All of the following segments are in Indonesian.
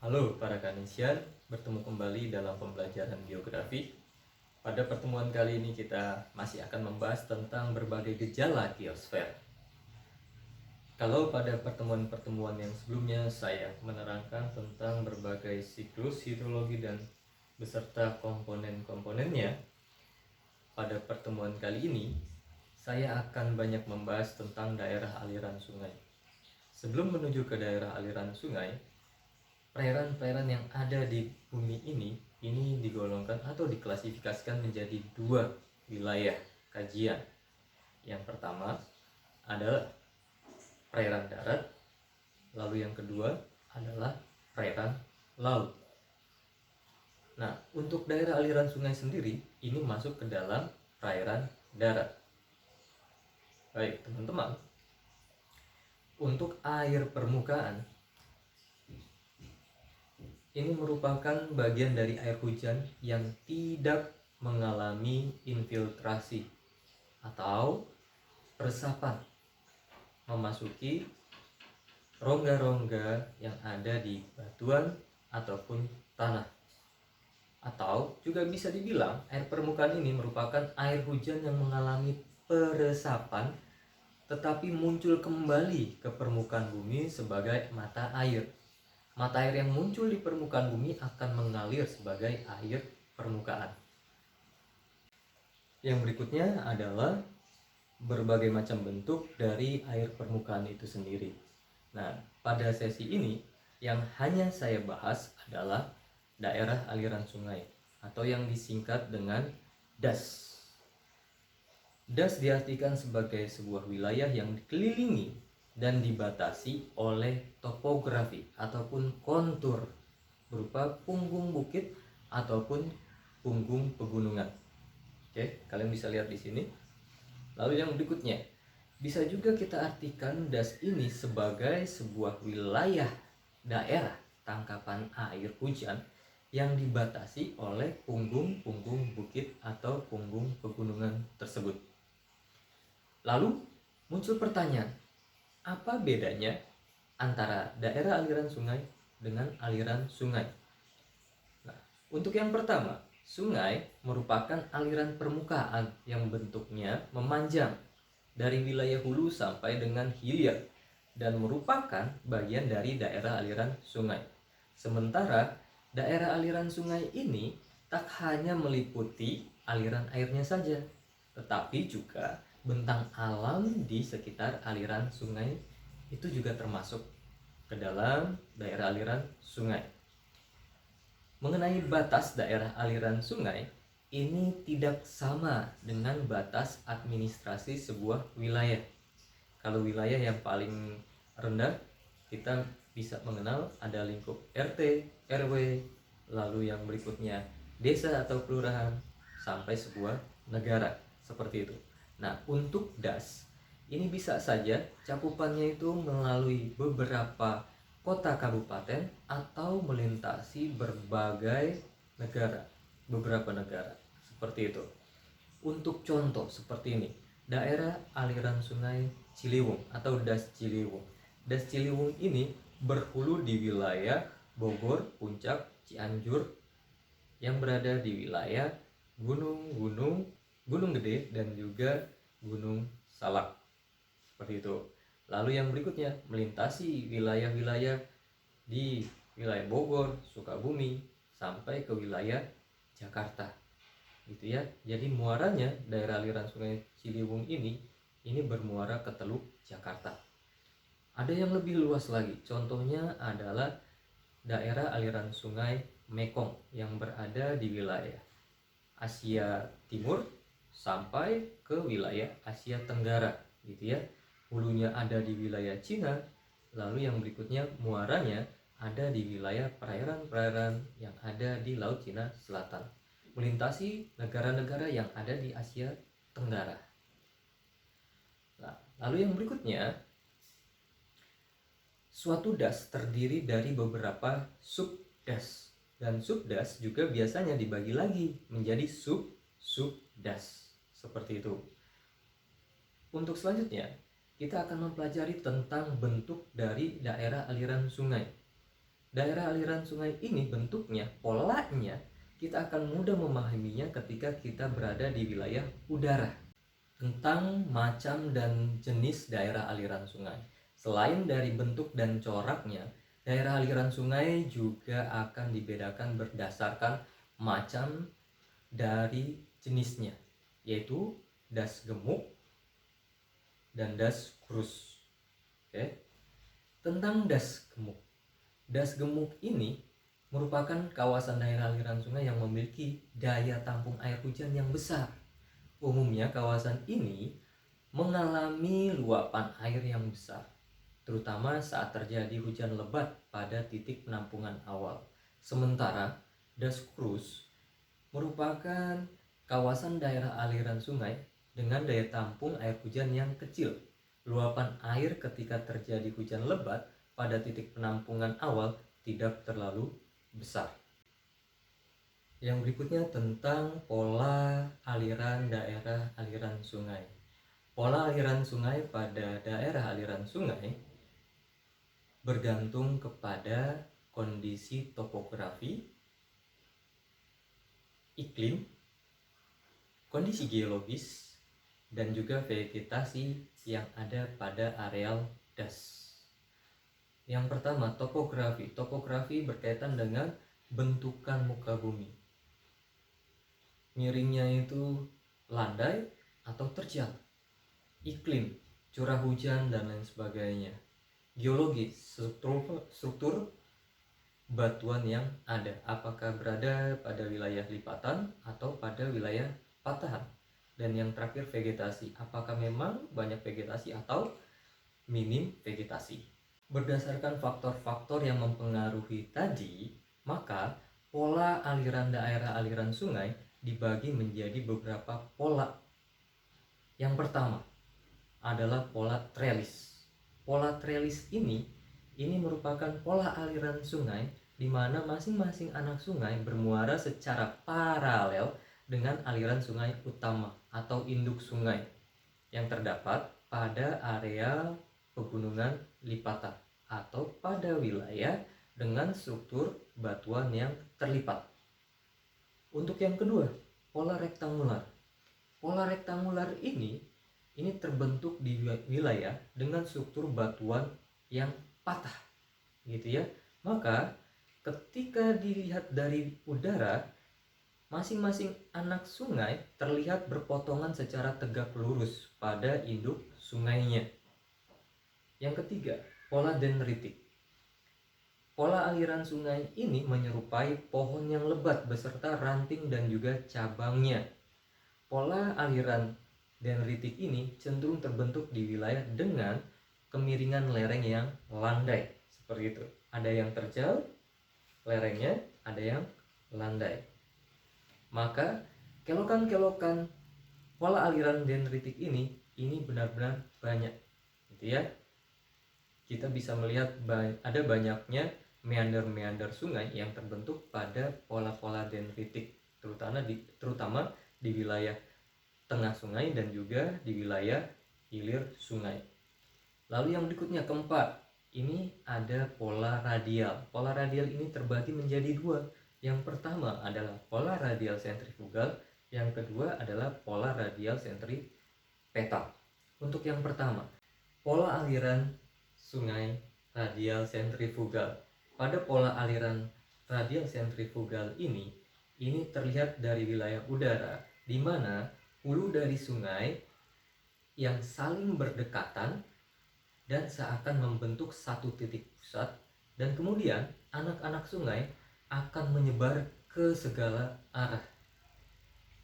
Halo para Kanisian, bertemu kembali dalam pembelajaran geografi. Pada pertemuan kali ini kita masih akan membahas tentang berbagai gejala geosfer. Kalau pada pertemuan-pertemuan yang sebelumnya saya menerangkan tentang berbagai siklus hidrologi dan beserta komponen-komponennya, pada pertemuan kali ini saya akan banyak membahas tentang daerah aliran sungai. Sebelum menuju ke daerah aliran sungai, perairan-perairan yang ada di bumi ini digolongkan atau diklasifikasikan menjadi dua wilayah kajian. Yang pertama adalah perairan darat, lalu yang kedua adalah perairan laut. Nah, untuk daerah aliran sungai sendiri ini masuk ke dalam perairan darat. Baik, teman-teman. Untuk air permukaan ini merupakan bagian dari air hujan yang tidak mengalami infiltrasi atau resapan memasuki rongga-rongga yang ada di batuan ataupun tanah. Atau juga bisa dibilang air permukaan ini merupakan air hujan yang mengalami peresapan tetapi muncul kembali ke permukaan bumi sebagai mata air. Mata air yang muncul di permukaan bumi akan mengalir sebagai air permukaan. Yang berikutnya adalah berbagai macam bentuk dari air permukaan itu sendiri. Nah, pada sesi ini yang hanya saya bahas adalah daerah aliran sungai atau yang disingkat dengan DAS. DAS diartikan sebagai sebuah wilayah yang dikelilingi dan dibatasi oleh topografi ataupun kontur berupa punggung bukit ataupun punggung pegunungan. Oke, kalian bisa lihat di sini. Lalu yang berikutnya, bisa juga kita artikan DAS ini sebagai sebuah wilayah daerah tangkapan air hujan yang dibatasi oleh punggung-punggung bukit atau punggung pegunungan tersebut. Lalu muncul pertanyaan, apa bedanya antara daerah aliran sungai dengan aliran sungai? Nah, untuk yang pertama, sungai merupakan aliran permukaan yang bentuknya memanjang dari wilayah hulu sampai dengan hilir dan merupakan bagian dari daerah aliran sungai. Sementara daerah aliran sungai ini tak hanya meliputi aliran airnya saja, tetapi juga bentang alam di sekitar aliran sungai itu juga termasuk ke dalam daerah aliran sungai. Mengenai batas daerah aliran sungai, ini tidak sama dengan batas administrasi sebuah wilayah. Kalau wilayah yang paling rendah, kita bisa mengenal ada lingkup RT, RW, lalu yang berikutnya desa atau kelurahan, sampai sebuah negara, seperti itu. Nah, untuk DAS, ini bisa saja cakupannya itu melalui beberapa kota kabupaten atau melintasi berbagai negara, beberapa negara, seperti itu. Untuk contoh seperti ini, daerah aliran sungai Ciliwung atau DAS Ciliwung. DAS Ciliwung ini berhulu di wilayah Bogor, Puncak, Cianjur yang berada di wilayah Gunung Gede dan juga Gunung Salak. Seperti itu. Lalu yang berikutnya melintasi wilayah-wilayah di wilayah Bogor, Sukabumi sampai ke wilayah Jakarta. Gitu ya. Jadi muaranya daerah aliran sungai Ciliwung ini bermuara ke Teluk Jakarta. Ada yang lebih luas lagi. Contohnya adalah daerah aliran sungai Mekong yang berada di wilayah Asia Timur sampai ke wilayah Asia Tenggara, gitu ya. Hulunya ada di wilayah Cina, lalu yang berikutnya muaranya ada di wilayah perairan-perairan yang ada di Laut Cina Selatan, melintasi negara-negara yang ada di Asia Tenggara. Nah, lalu yang berikutnya, suatu DAS terdiri dari beberapa subdas, dan subdas juga biasanya dibagi lagi menjadi subdas, seperti itu. Untuk selanjutnya, kita akan mempelajari tentang bentuk dari daerah aliran sungai. Daerah aliran sungai ini bentuknya, polanya, kita akan mudah memahaminya ketika kita berada di wilayah udara. Tentang macam dan jenis daerah aliran sungai. Selain dari bentuk dan coraknya, daerah aliran sungai juga akan dibedakan berdasarkan macam dari jenisnya, yaitu das gemuk dan das krus. Oke. Tentang das gemuk. Das gemuk ini merupakan kawasan daerah aliran sungai yang memiliki daya tampung air hujan yang besar. Umumnya kawasan ini mengalami luapan air yang besar, terutama saat terjadi hujan lebat pada titik penampungan awal. Sementara das krus merupakan kawasan daerah aliran sungai dengan daya tampung air hujan yang kecil. Luapan air ketika terjadi hujan lebat pada titik penampungan awal tidak terlalu besar. Yang berikutnya tentang pola aliran daerah aliran sungai. Pola aliran sungai pada daerah aliran sungai bergantung kepada kondisi topografi, iklim, kondisi geologis, dan juga vegetasi yang ada pada areal das. Yang pertama, topografi. Topografi berkaitan dengan bentukan muka bumi. Miringnya itu landai atau terjal. Iklim, curah hujan dan lain sebagainya. Geologi, struktur batuan yang ada, apakah berada pada wilayah lipatan atau pada wilayah patahan. Dan yang terakhir, vegetasi, apakah memang banyak vegetasi atau minim vegetasi. Berdasarkan faktor-faktor yang mempengaruhi tadi, maka pola aliran daerah aliran sungai dibagi menjadi beberapa pola. Yang pertama adalah pola trelis. Pola trelis ini merupakan pola aliran sungai di mana masing-masing anak sungai bermuara secara paralel dengan aliran sungai utama atau induk sungai yang terdapat pada area pegunungan lipatan atau pada wilayah dengan struktur batuan yang terlipat. Untuk yang kedua, pola rektangular. Pola rektangular ini terbentuk di wilayah dengan struktur batuan yang patah, gitu ya. Maka ketika dilihat dari udara, masing-masing anak sungai terlihat berpotongan secara tegak lurus pada induk sungainya. Yang ketiga, pola dendritik. Pola aliran sungai ini menyerupai pohon yang lebat beserta ranting dan juga cabangnya. Pola aliran dendritik ini cenderung terbentuk di wilayah dengan kemiringan lereng yang landai. Seperti itu. Ada yang terjal lerengnya, ada yang landai. Maka kelokan-kelokan pola aliran dendritik ini benar-benar banyak, gitu ya. Kita bisa melihat ada banyaknya meander-meander sungai yang terbentuk pada pola-pola dendritik, terutama di wilayah tengah sungai dan juga di wilayah hilir sungai. Lalu yang berikutnya, keempat, ini ada pola radial. Pola radial ini terbagi menjadi dua. Yang pertama adalah pola radial sentrifugal, yang kedua adalah pola radial sentripetal. Untuk yang pertama, pola aliran sungai radial sentrifugal. Pada pola aliran radial sentrifugal ini terlihat dari wilayah udara, di mana hulu dari sungai yang saling berdekatan dan seakan membentuk satu titik pusat, dan kemudian anak-anak sungai akan menyebar ke segala arah.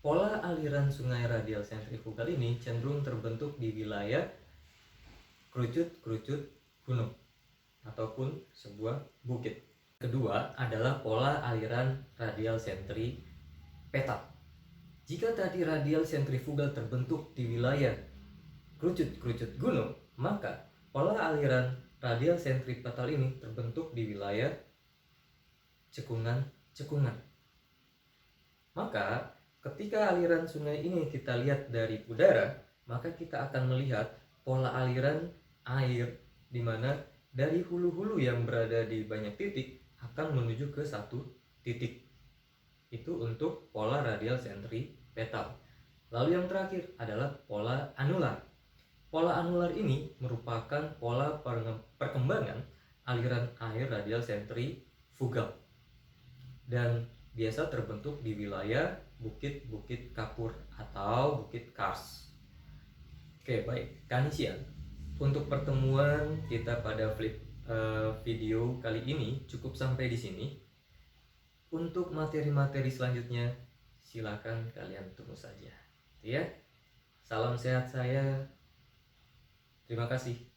Pola aliran sungai radial sentrifugal ini cenderung terbentuk di wilayah kerucut-kerucut gunung ataupun sebuah bukit. Kedua adalah pola aliran radial sentripetal. Jika tadi radial sentrifugal terbentuk di wilayah kerucut-kerucut gunung, maka pola aliran radial sentripetal ini terbentuk di wilayah cekungan-cekungan. Maka ketika aliran sungai ini kita lihat dari udara, maka kita akan melihat pola aliran air di mana dari hulu-hulu yang berada di banyak titik akan menuju ke satu titik. Itu untuk pola radial sentripetal. Lalu yang terakhir adalah pola anular. Pola anular ini merupakan pola perkembangan aliran air radial sentrifugal dan biasa terbentuk di wilayah bukit-bukit kapur atau bukit kars. Oke, baik, Kanisian. Untuk pertemuan kita pada video kali ini cukup sampai di sini. Untuk materi-materi selanjutnya silakan kalian tunggu saja. Ya. Salam sehat saya. Terima kasih.